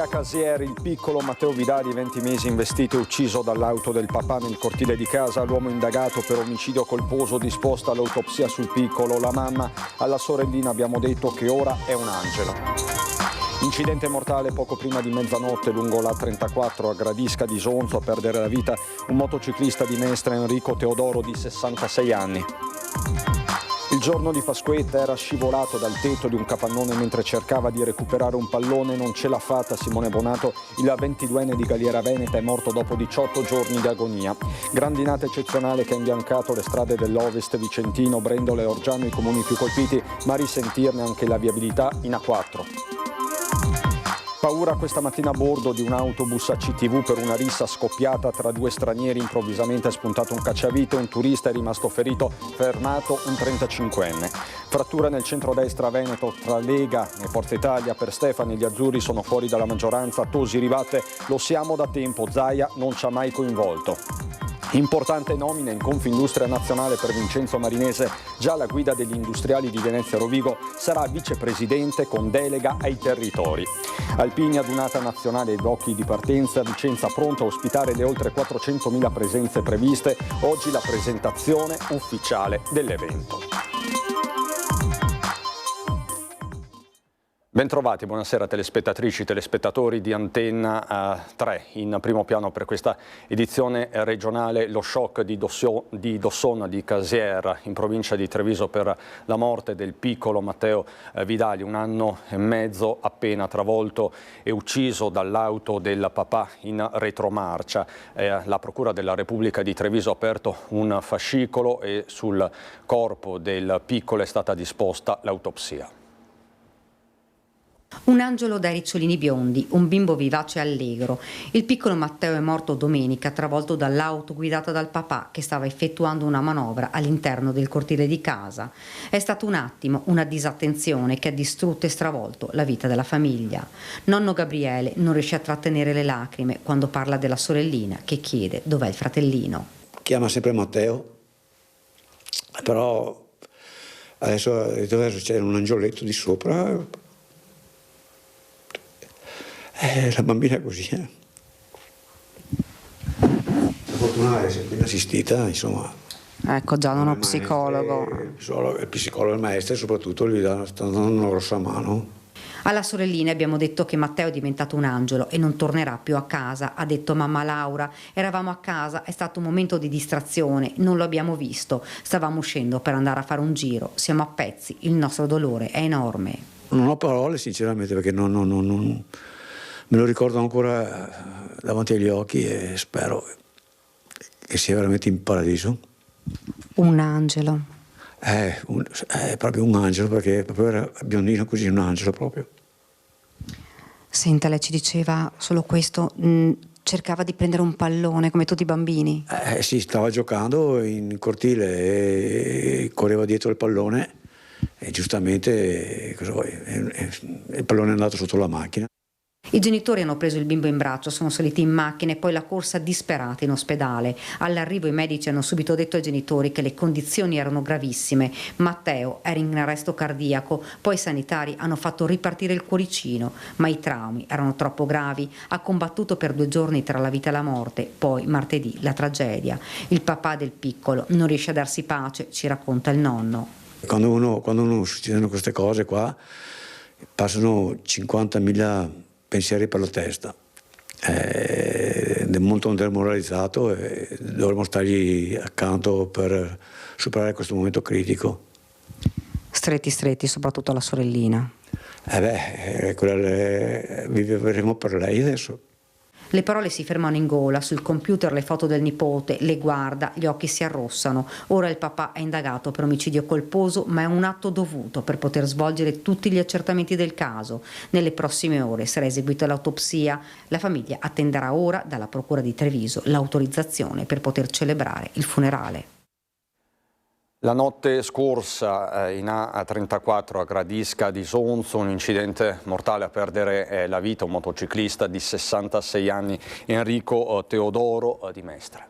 a Casieri, il piccolo Matteo Vidali, 20 mesi, investito e ucciso dall'auto del papà nel cortile di casa. L'uomo indagato per omicidio colposo, disposta l'autopsia sul piccolo. La mamma alla sorellina abbiamo detto che ora è un angelo. Incidente mortale poco prima di mezzanotte lungo la 34 a Gradisca di Sonzo, a perdere la vita un motociclista di Mestre, Enrico Teodoro, di 66 anni. Il giorno di Pasquetta era scivolato dal tetto di un capannone mentre cercava di recuperare un pallone, non ce l'ha fatta Simone Bonato, il 22enne di Galliera Veneta è morto dopo 18 giorni di agonia. Grandinata eccezionale che ha imbiancato le strade dell'Ovest vicentino, Brendole e Orgiano, i comuni più colpiti, ma a risentirne anche la viabilità in A4. Paura questa mattina a bordo di un autobus ACTV per una rissa scoppiata tra due stranieri. Improvvisamente è spuntato un cacciavite, un turista è rimasto ferito, fermato un 35enne. Frattura nel centrodestra veneto tra Lega e Forza Italia. Per Stefani gli azzurri sono fuori dalla maggioranza. Tosi ribatte: lo siamo da tempo, Zaia non ci ha mai coinvolto. Importante nomina in Confindustria Nazionale per Vincenzo Marinese, già alla guida degli industriali di Venezia Rovigo, sarà vicepresidente con delega ai territori. Alpini adunata nazionale ai blocchi di partenza, Vicenza pronta a ospitare le oltre 400.000 presenze previste, oggi la presentazione ufficiale dell'evento. Bentrovati, buonasera telespettatrici e telespettatori di Antenna 3. In primo piano per questa edizione regionale lo shock di Dossona di Casier, in provincia di Treviso, per la morte del piccolo Matteo Vidali, 1 anno e mezzo, appena travolto e ucciso dall'auto del papà in retromarcia. La Procura della Repubblica di Treviso ha aperto un fascicolo e sul corpo del piccolo è stata disposta l'autopsia. Un angelo dai ricciolini biondi, un bimbo vivace e allegro. Il piccolo Matteo è morto domenica, travolto dall'auto guidata dal papà che stava effettuando una manovra all'interno del cortile di casa. È stato un attimo, una disattenzione che ha distrutto e stravolto la vita della famiglia. Nonno Gabriele non riesce a trattenere le lacrime quando parla della sorellina che chiede dov'è il fratellino. Chiama sempre Matteo, però adesso c'è un angioletto di sopra. La bambina è così. La fortuna è sempre assistita, insomma. Ecco, già uno psicologo. Il psicologo e il maestro soprattutto gli stanno dando una grossa mano. Alla sorellina abbiamo detto che Matteo è diventato un angelo e non tornerà più a casa, ha detto mamma Laura. Eravamo a casa, è stato un momento di distrazione, non lo abbiamo visto, stavamo uscendo per andare a fare un giro, siamo a pezzi, il nostro dolore è enorme. Non ho parole sinceramente perché non me lo ricordo ancora davanti agli occhi e spero che sia veramente in paradiso. Un angelo. È proprio un angelo, perché proprio era biondino così, un angelo proprio. Senta, lei ci diceva solo questo, cercava di prendere un pallone come tutti i bambini. Sì, stava giocando in cortile e correva dietro il pallone e giustamente cosa vuoi, il pallone è andato sotto la macchina. I genitori hanno preso il bimbo in braccio, sono saliti in macchina e poi la corsa disperata in ospedale. All'arrivo i medici hanno subito detto ai genitori che le condizioni erano gravissime. Matteo era in arresto cardiaco, poi i sanitari hanno fatto ripartire il cuoricino, ma i traumi erano troppo gravi. Ha combattuto per 2 giorni tra la vita e la morte, poi martedì la tragedia. Il papà del piccolo non riesce a darsi pace, ci racconta il nonno. Quando uno succedono queste cose qua, passano 50.000 pensieri per la testa, è molto demoralizzato e dovremmo stargli accanto per superare questo momento critico. Stretti, soprattutto alla sorellina. Vivremo per lei adesso. Le parole si fermano in gola, sul computer le foto del nipote, le guarda, gli occhi si arrossano. Ora il papà è indagato per omicidio colposo, ma è un atto dovuto per poter svolgere tutti gli accertamenti del caso. Nelle prossime ore sarà eseguita l'autopsia. La famiglia attenderà ora dalla Procura di Treviso l'autorizzazione per poter celebrare il funerale. La notte scorsa in A34 a Gradisca di Sonzo, un incidente mortale a perdere la vita, un motociclista di 66 anni, Enrico Teodoro di Mestre.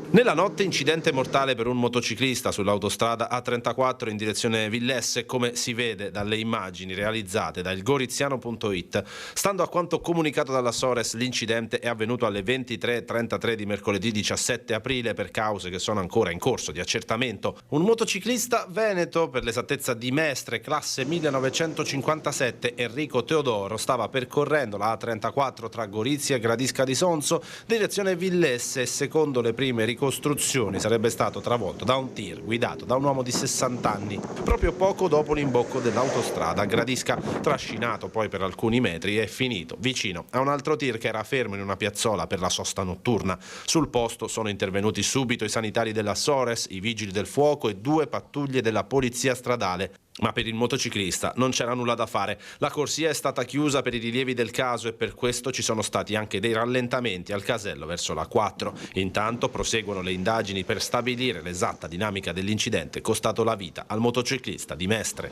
Nella notte incidente mortale per un motociclista sull'autostrada A34 in direzione Villesse, come si vede dalle immagini realizzate da ilgoriziano.it. Stando a quanto comunicato dalla Sores, l'incidente è avvenuto alle 23:33 di mercoledì 17 aprile per cause che sono ancora in corso di accertamento. Un motociclista veneto, per l'esattezza di Mestre, classe 1957, Enrico Teodoro, stava percorrendo la A34 tra Gorizia e Gradisca di Sonzo, direzione Villesse, e secondo le prime ricostruzioni sarebbe stato travolto da un tir guidato da un uomo di 60 anni proprio poco dopo l'imbocco dell'autostrada a Gradisca, trascinato poi per alcuni metri e finito vicino a un altro tir che era fermo in una piazzola per la sosta notturna. Sul posto sono intervenuti subito i sanitari della Sores, i vigili del fuoco e 2 pattuglie della polizia stradale. Ma per il motociclista non c'era nulla da fare. La corsia è stata chiusa per i rilievi del caso e per questo ci sono stati anche dei rallentamenti al casello verso la 4. Intanto proseguono le indagini per stabilire l'esatta dinamica dell'incidente costato la vita al motociclista di Mestre.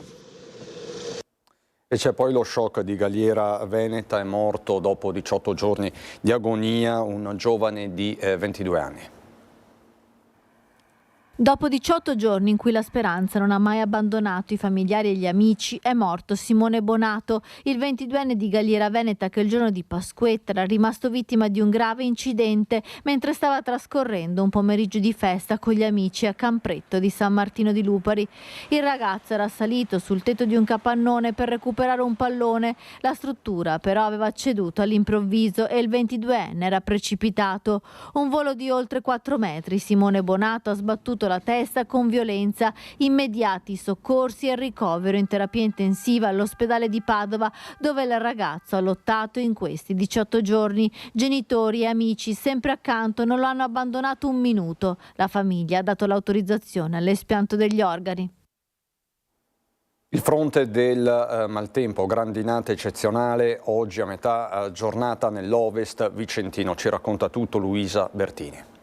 E c'è poi lo shock di Galliera Veneta, è morto dopo 18 giorni di agonia un giovane di 22 anni. Dopo 18 giorni in cui la speranza non ha mai abbandonato i familiari e gli amici, è morto Simone Bonato, il 22enne di Galliera Veneta che il giorno di Pasquetta era rimasto vittima di un grave incidente mentre stava trascorrendo un pomeriggio di festa con gli amici a Campretto di San Martino di Lupari. Il ragazzo era salito sul tetto di un capannone per recuperare un pallone. La struttura però aveva ceduto all'improvviso e il 22enne era precipitato. Un volo di oltre 4 metri, Simone Bonato ha sbattuto la testa con violenza, immediati soccorsi e ricovero in terapia intensiva all'ospedale di Padova, dove il ragazzo ha lottato in questi 18 giorni. Genitori e amici sempre accanto non lo hanno abbandonato un minuto. La famiglia ha dato l'autorizzazione all'espianto degli organi. Il fronte del maltempo, grandinata eccezionale, oggi a metà giornata nell'Ovest vicentino. Ci racconta tutto Luisa Bertini.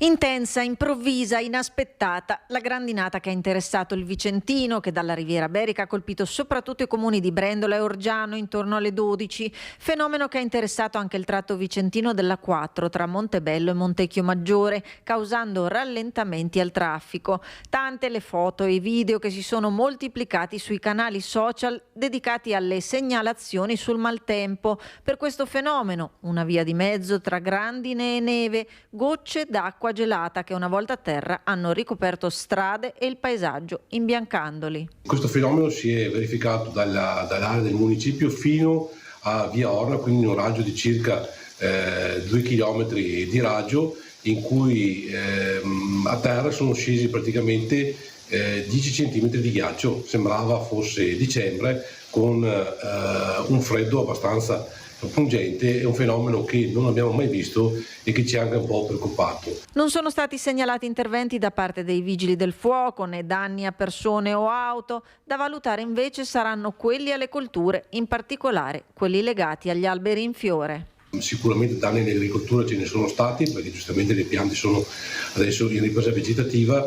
Intensa, improvvisa, inaspettata, la grandinata che ha interessato il Vicentino, che dalla Riviera Berica ha colpito soprattutto i comuni di Brendola e Orgiano intorno alle 12, fenomeno che ha interessato anche il tratto vicentino della 4 tra Montebello e Montecchio Maggiore, causando rallentamenti al traffico. Tante le foto e i video che si sono moltiplicati sui canali social dedicati alle segnalazioni sul maltempo. Per questo fenomeno, una via di mezzo tra grandine e neve, gocce d'acqua gelata che una volta a terra hanno ricoperto strade e il paesaggio imbiancandoli. Questo fenomeno si è verificato dall'area del municipio fino a via Orna, quindi in un raggio di circa 2 chilometri di raggio, in cui a terra sono scesi praticamente 10 centimetri di ghiaccio. Sembrava fosse dicembre, con un freddo abbastanza pungente. È un fenomeno che non abbiamo mai visto e che ci ha anche un po' preoccupato. Non sono stati segnalati interventi da parte dei vigili del fuoco né danni a persone o auto. Da valutare invece saranno quelli alle colture, in particolare quelli legati agli alberi in fiore. Sicuramente danni all'agricoltura ce ne sono stati, perché giustamente le piante sono adesso in ripresa vegetativa.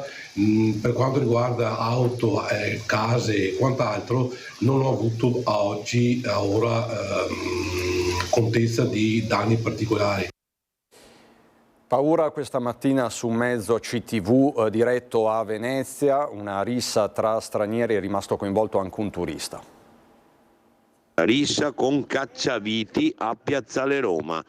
Per quanto riguarda auto, case e quant'altro, non ho avuto a ora contezza di danni particolari. Paura questa mattina su mezzo CTV diretto a Venezia, una rissa tra stranieri, è rimasto coinvolto anche un turista. Rissa con cacciaviti a Piazzale Roma,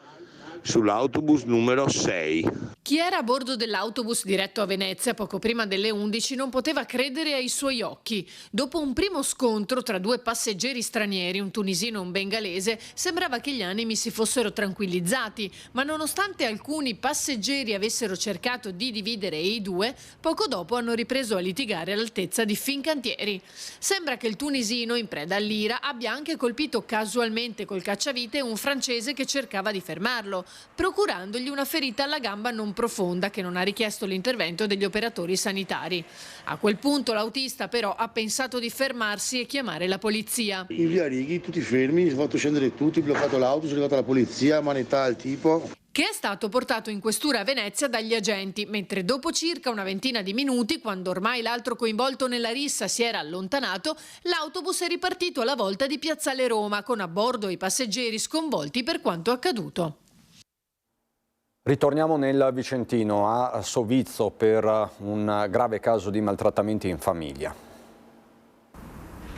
sull'autobus numero 6. Chi era a bordo dell'autobus diretto a Venezia poco prima delle 11 non poteva credere ai suoi occhi. Dopo un primo scontro tra 2 passeggeri stranieri, un tunisino e un bengalese, sembrava che gli animi si fossero tranquillizzati, ma nonostante alcuni passeggeri avessero cercato di dividere i due, poco dopo hanno ripreso a litigare all'altezza di Fincantieri. Sembra che il tunisino, in preda all'ira, abbia anche colpito casualmente col cacciavite un francese che cercava di fermarlo, procurandogli una ferita alla gamba non profonda che non ha richiesto l'intervento degli operatori sanitari. A quel punto l'autista però ha pensato di fermarsi e chiamare la polizia. In via Righi tutti fermi, si è fatto scendere tutti, bloccato l'auto, sono arrivata la polizia, manetta al tipo. Che è stato portato in questura a Venezia dagli agenti, mentre dopo circa una ventina di minuti, quando ormai l'altro coinvolto nella rissa si era allontanato, l'autobus è ripartito alla volta di Piazzale Roma, con a bordo i passeggeri sconvolti per quanto accaduto. Ritorniamo nel Vicentino, a Sovizzo, per un grave caso di maltrattamenti in famiglia.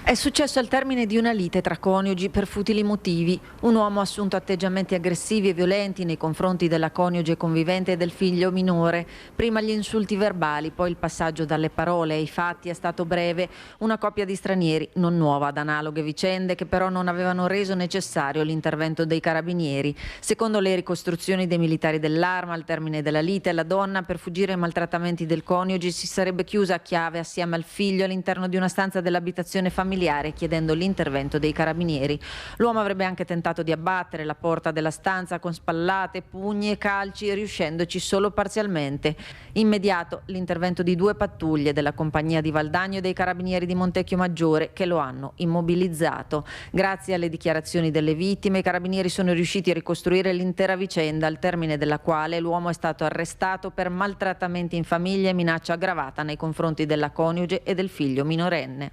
È successo al termine di una lite tra coniugi per futili motivi. Un uomo ha assunto atteggiamenti aggressivi e violenti nei confronti della coniuge convivente e del figlio minore. Prima gli insulti verbali, poi il passaggio dalle parole ai fatti è stato breve. Una coppia di stranieri, non nuova ad analoghe vicende, che però non avevano reso necessario l'intervento dei carabinieri. Secondo le ricostruzioni dei militari dell'Arma, al termine della lite, la donna, per fuggire ai maltrattamenti del coniuge, si sarebbe chiusa a chiave assieme al figlio all'interno di una stanza dell'abitazione familiare, chiedendo l'intervento dei carabinieri. L'uomo avrebbe anche tentato di abbattere la porta della stanza con spallate, pugni e calci, riuscendoci solo parzialmente. Immediato l'intervento di 2 pattuglie della compagnia di Valdagno e dei carabinieri di Montecchio Maggiore, che lo hanno immobilizzato. Grazie alle dichiarazioni delle vittime, i carabinieri sono riusciti a ricostruire l'intera vicenda, al termine della quale l'uomo è stato arrestato per maltrattamenti in famiglia e minaccia aggravata nei confronti della coniuge e del figlio minorenne.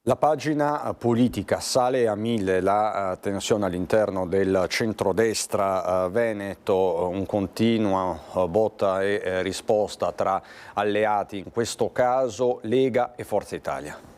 La pagina politica sale a 1000, la tensione all'interno del centrodestra veneto, un continuo botta e risposta tra alleati, in questo caso Lega e Forza Italia.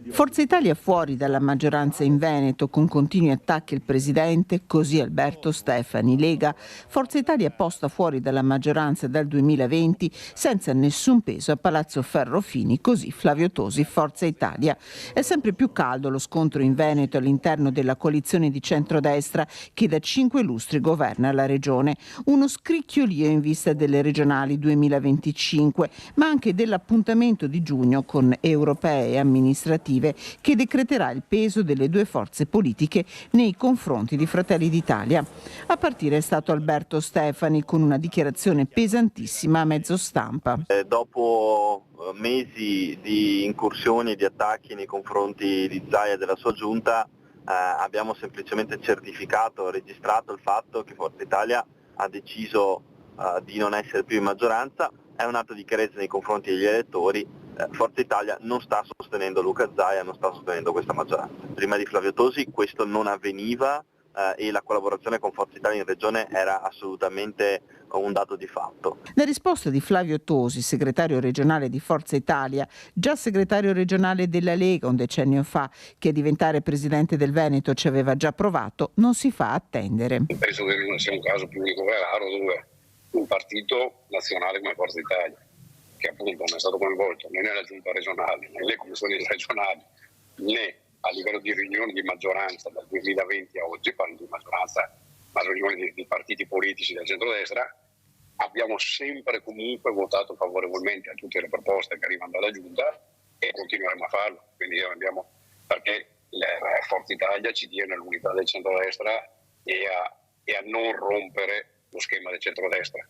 Forza Italia fuori dalla maggioranza in Veneto, con continui attacchi al presidente, così Alberto Stefani. Lega, Forza Italia posta fuori dalla maggioranza dal 2020 senza nessun peso a Palazzo Ferrofini, così Flavio Tosi, Forza Italia. È sempre più caldo lo scontro in Veneto all'interno della coalizione di centrodestra che da 5 lustri governa la regione. Uno scricchiolio in vista delle regionali 2025, ma anche dell'appuntamento di giugno con europee e amministrative che decreterà il peso delle 2 forze politiche nei confronti di Fratelli d'Italia. A partire è stato Alberto Stefani con una dichiarazione pesantissima a mezzo stampa. Dopo mesi di incursioni e di attacchi nei confronti di Zaia e della sua giunta, abbiamo semplicemente certificato, registrato il fatto che Forza Italia ha deciso di non essere più in maggioranza. È un atto di chiarezza nei confronti degli elettori. Forza Italia non sta sostenendo Luca Zaia, non sta sostenendo questa maggioranza. Prima di Flavio Tosi questo non avveniva e la collaborazione con Forza Italia in regione era assolutamente un dato di fatto. La risposta di Flavio Tosi, segretario regionale di Forza Italia, già segretario regionale della Lega un decennio fa, che a diventare presidente del Veneto ci aveva già provato, non si fa attendere. Penso che non sia un caso più unico e raro dove un partito nazionale come Forza Italia, che appunto non è stato coinvolto né nella giunta regionale, né nelle commissioni regionali, né a livello di riunioni di maggioranza dal 2020 a oggi, parlo di maggioranza, ma riunioni di partiti politici del centrodestra, abbiamo sempre comunque votato favorevolmente a tutte le proposte che arrivano dalla giunta e continueremo a farlo. Quindi perché Forza Italia ci tiene all'unità del centrodestra e a non rompere lo schema del centrodestra.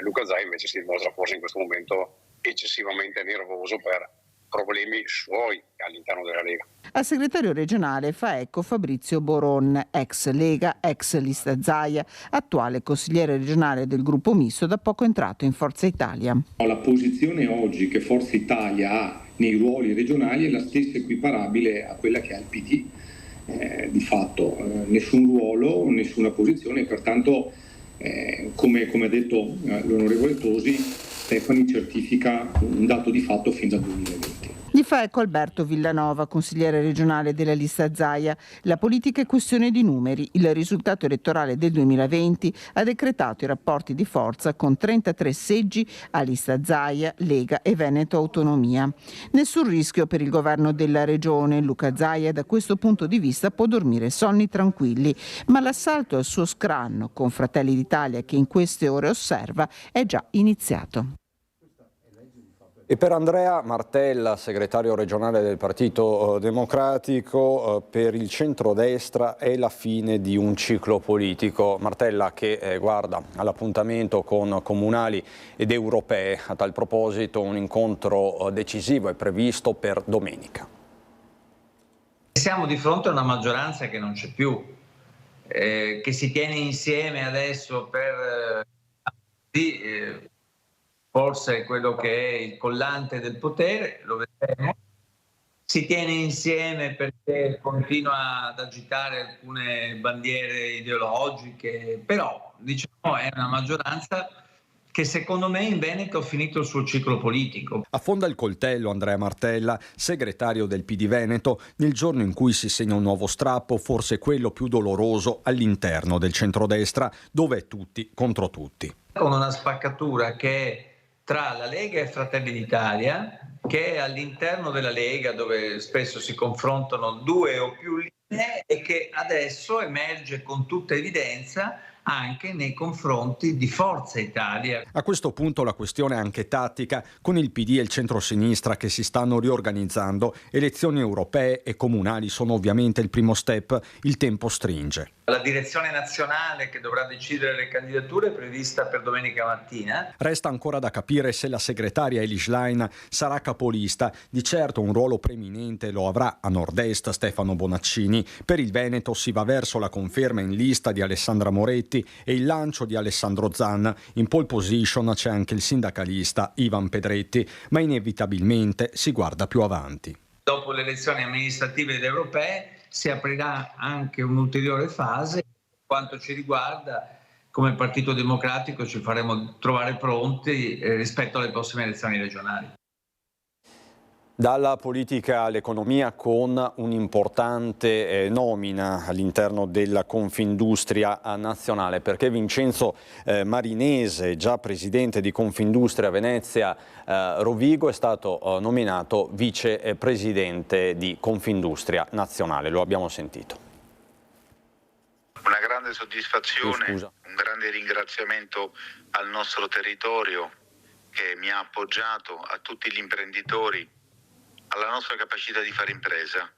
Luca Zaia invece si dimostra forse in questo momento eccessivamente nervoso per problemi suoi all'interno della Lega. Al segretario regionale fa eco Fabrizio Boron, ex Lega, ex lista Zaia, attuale consigliere regionale del gruppo misto, da poco entrato in Forza Italia. La posizione oggi che Forza Italia ha nei ruoli regionali è la stessa equiparabile a quella che ha il PD. Di fatto nessun ruolo, nessuna posizione, pertanto come ha detto l'onorevole Tosi, Stefani certifica un dato di fatto fin dal 2020. Gli fa eco Alberto Villanova, consigliere regionale della lista Zaia. La politica è questione di numeri. Il risultato elettorale del 2020 ha decretato i rapporti di forza con 33 seggi a lista Zaia, Lega e Veneto Autonomia. Nessun rischio per il governo della regione. Luca Zaia da questo punto di vista può dormire sonni tranquilli, ma l'assalto al suo scranno con Fratelli d'Italia, che in queste ore osserva, è già iniziato. E per Andrea Martella, segretario regionale del Partito Democratico, per il centrodestra è la fine di un ciclo politico. Martella che guarda all'appuntamento con comunali ed europee. A tal proposito un incontro decisivo è previsto per domenica. Siamo di fronte a una maggioranza che non c'è più, che si tiene insieme adesso per forse quello che è il collante del potere, lo vedremo, si tiene insieme perché continua ad agitare alcune bandiere ideologiche, però diciamo è una maggioranza che secondo me in Veneto ha finito il suo ciclo politico. Affonda il coltello Andrea Martella, segretario del PD Veneto, nel giorno in cui si segna un nuovo strappo, forse quello più doloroso all'interno del centrodestra, dove è tutti contro tutti. Con una spaccatura che è tra la Lega e Fratelli d'Italia, che è all'interno della Lega, dove spesso si confrontano due o più linee, e che adesso emerge con tutta evidenza anche nei confronti di Forza Italia. A questo punto la questione è anche tattica, con il PD e il centro-sinistra che si stanno riorganizzando. Elezioni europee e comunali sono ovviamente il primo step, il tempo stringe. La direzione nazionale che dovrà decidere le candidature è prevista per domenica mattina. Resta ancora da capire se la segretaria Elly Schlein sarà capolista. Di certo un ruolo preeminente lo avrà a nord-est Stefano Bonaccini. Per il Veneto si va verso la conferma in lista di Alessandra Moretti e il lancio di Alessandro Zan. In pole position c'è anche il sindacalista Ivan Pedretti, ma inevitabilmente si guarda più avanti. Dopo le elezioni amministrative ed europee si aprirà anche un'ulteriore fase. Per quanto ci riguarda, come Partito Democratico ci faremo trovare pronti rispetto alle prossime elezioni regionali. Dalla politica all'economia con un'importante nomina all'interno della Confindustria nazionale, perché Vincenzo Marinese, già presidente di Confindustria Venezia Rovigo, è stato nominato vicepresidente di Confindustria nazionale. Lo abbiamo sentito. Una grande soddisfazione, un grande ringraziamento al nostro territorio che mi ha appoggiato, a tutti gli imprenditori, alla nostra capacità di fare impresa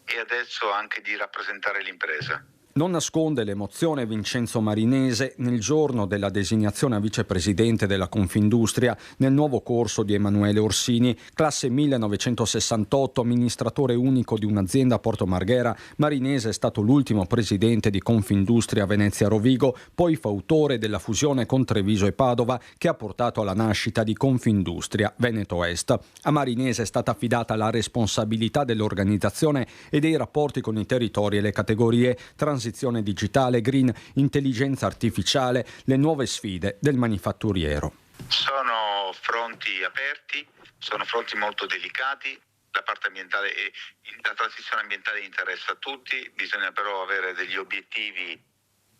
e adesso anche di rappresentare l'impresa. Non nasconde l'emozione Vincenzo Marinese nel giorno della designazione a vicepresidente della Confindustria nel nuovo corso di Emanuele Orsini, classe 1968, amministratore unico di un'azienda a Porto Marghera. Marinese è stato l'ultimo presidente di Confindustria Venezia Rovigo, poi fautore della fusione con Treviso e Padova che ha portato alla nascita di Confindustria Veneto Est. A Marinese è stata affidata la responsabilità dell'organizzazione e dei rapporti con i territori e le categorie transizione digitale, green, intelligenza artificiale, le nuove sfide del manifatturiero. Sono fronti aperti, sono fronti molto delicati, la parte ambientale e la transizione ambientale interessa a tutti, bisogna però avere degli obiettivi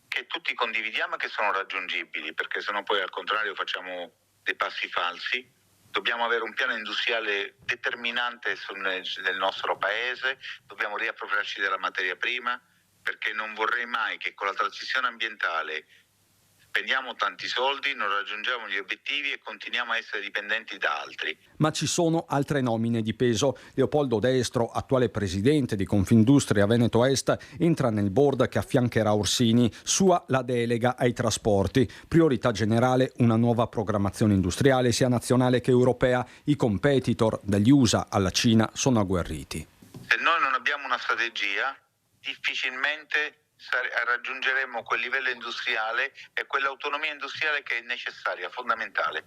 che tutti condividiamo e che sono raggiungibili, perché sennò poi al contrario facciamo dei passi falsi. Dobbiamo avere un piano industriale determinante nel nostro paese, dobbiamo riappropriarci della materia prima, perché non vorrei mai che con la transizione ambientale spendiamo tanti soldi, non raggiungiamo gli obiettivi e continuiamo a essere dipendenti da altri. Ma ci sono altre nomine di peso. Leopoldo Destro, attuale presidente di Confindustria Veneto Est, entra nel board che affiancherà Orsini. Sua la delega ai trasporti. Priorità generale una nuova programmazione industriale sia nazionale che europea. I competitor dagli USA alla Cina sono agguerriti. Se noi non abbiamo una strategia, difficilmente raggiungeremo quel livello industriale e quell'autonomia industriale che è necessaria, fondamentale.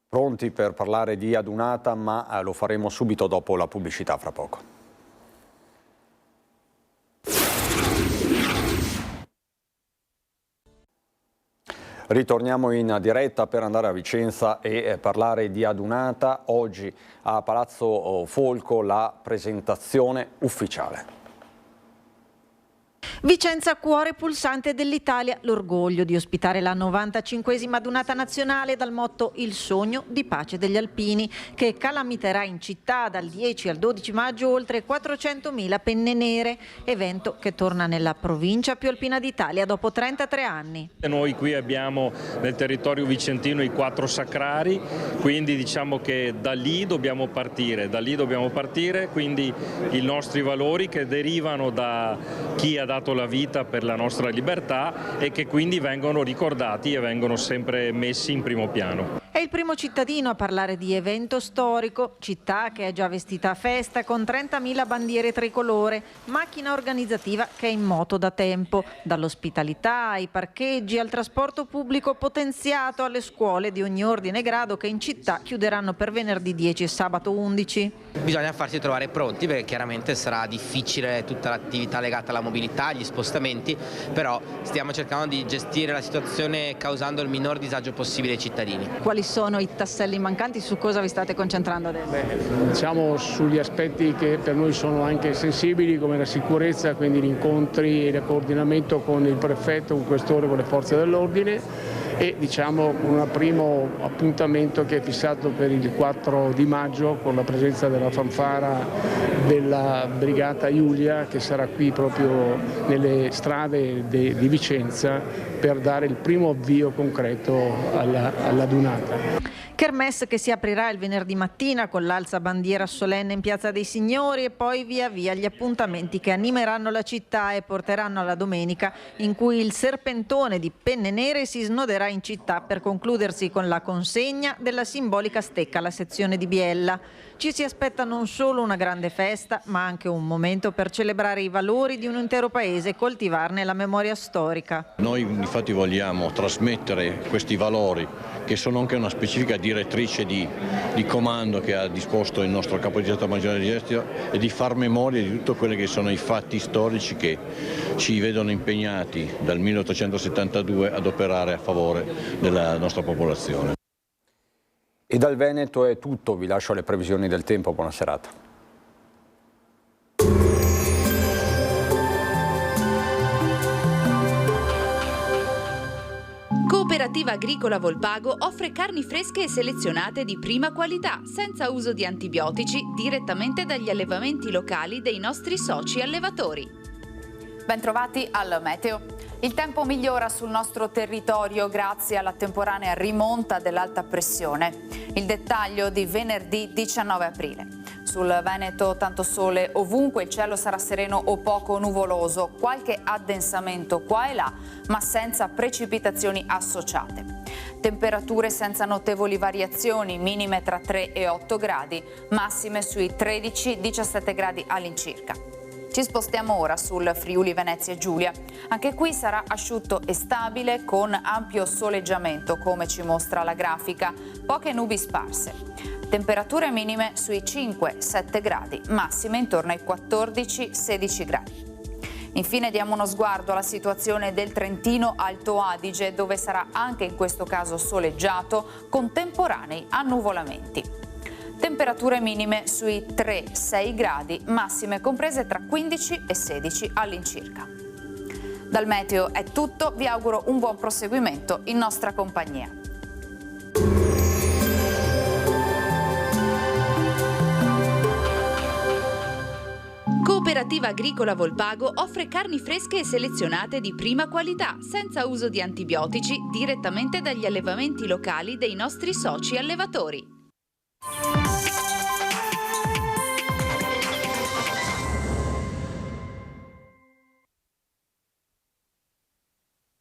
Pronti per parlare di adunata, ma lo faremo subito dopo la pubblicità, fra poco. Ritorniamo in diretta per andare a Vicenza e parlare di adunata. Oggi a Palazzo Folco la presentazione ufficiale. Vicenza, cuore pulsante dell'Italia, l'orgoglio di ospitare la 95esima adunata nazionale dal motto Il sogno di pace degli alpini, che calamiterà in città dal 10 al 12 maggio oltre 400.000 penne nere, evento che torna nella provincia più alpina d'Italia dopo 33 anni. Noi qui abbiamo nel territorio vicentino i 4 sacrari, quindi diciamo che da lì dobbiamo partire, quindi i nostri valori che derivano da chi ha dato la vita per la nostra libertà e che quindi vengono ricordati e vengono sempre messi in primo piano. È il primo cittadino a parlare di evento storico, città che è già vestita a festa con 30.000 bandiere tricolore, macchina organizzativa che è in moto da tempo, dall'ospitalità ai parcheggi al trasporto pubblico potenziato alle scuole di ogni ordine e grado che in città chiuderanno per venerdì 10 e sabato 11. Bisogna farsi trovare pronti perché chiaramente sarà difficile tutta l'attività legata alla mobilità, agli spostamenti, però stiamo cercando di gestire la situazione causando il minor disagio possibile ai cittadini. Quali sono i tasselli mancanti, su cosa vi state concentrando adesso? Diciamo sugli aspetti che per noi sono anche sensibili come la sicurezza, quindi gli incontri e il coordinamento con il prefetto, con il questore, con le forze dell'ordine e diciamo un primo appuntamento che è fissato per il 4 di maggio con la presenza della fanfara della Brigata Iulia che sarà qui proprio nelle strade di Vicenza per dare il primo avvio concreto alla dunata. Kermesse che si aprirà il venerdì mattina con l'alzabandiera solenne in Piazza dei Signori e poi via via gli appuntamenti che animeranno la città e porteranno alla domenica in cui il serpentone di penne nere si snoderà in città per concludersi con la consegna della simbolica stecca alla sezione di Biella. Ci si aspetta non solo una grande festa ma anche un momento per celebrare i valori di un intero paese e coltivarne la memoria storica. Noi infatti vogliamo trasmettere questi valori che sono anche una specifica direttrice di comando che ha disposto il nostro capo di Stato Maggiore dell'Esercito e di far memoria di tutti quelli che sono i fatti storici che ci vedono impegnati dal 1872 ad operare a favore della nostra popolazione. E dal Veneto è tutto, vi lascio alle previsioni del tempo, buona serata. Cooperativa Agricola Volpago offre carni fresche e selezionate di prima qualità, senza uso di antibiotici, direttamente dagli allevamenti locali dei nostri soci allevatori. Bentrovati al meteo. Il tempo migliora sul nostro territorio grazie alla temporanea rimonta dell'alta pressione. Il dettaglio di venerdì 19 aprile. Sul Veneto tanto sole ovunque, il cielo sarà sereno o poco nuvoloso, qualche addensamento qua e là, ma senza precipitazioni associate. Temperature senza notevoli variazioni, minime tra 3 e 8 gradi, massime sui 13-17 gradi all'incirca. Ci spostiamo ora sul Friuli Venezia Giulia. Anche qui sarà asciutto e stabile con ampio soleggiamento, come ci mostra la grafica, poche nubi sparse. Temperature minime sui 5-7 gradi, massime intorno ai 14-16 gradi. Infine diamo uno sguardo alla situazione del Trentino Alto Adige, dove sarà anche in questo caso soleggiato, con temporanei annuvolamenti. Temperature minime sui 3-6 gradi, massime comprese tra 15 e 16 all'incirca. Dal meteo è tutto, vi auguro un buon proseguimento in nostra compagnia. Cooperativa Agricola Volpago offre carni fresche e selezionate di prima qualità, senza uso di antibiotici, direttamente dagli allevamenti locali dei nostri soci allevatori.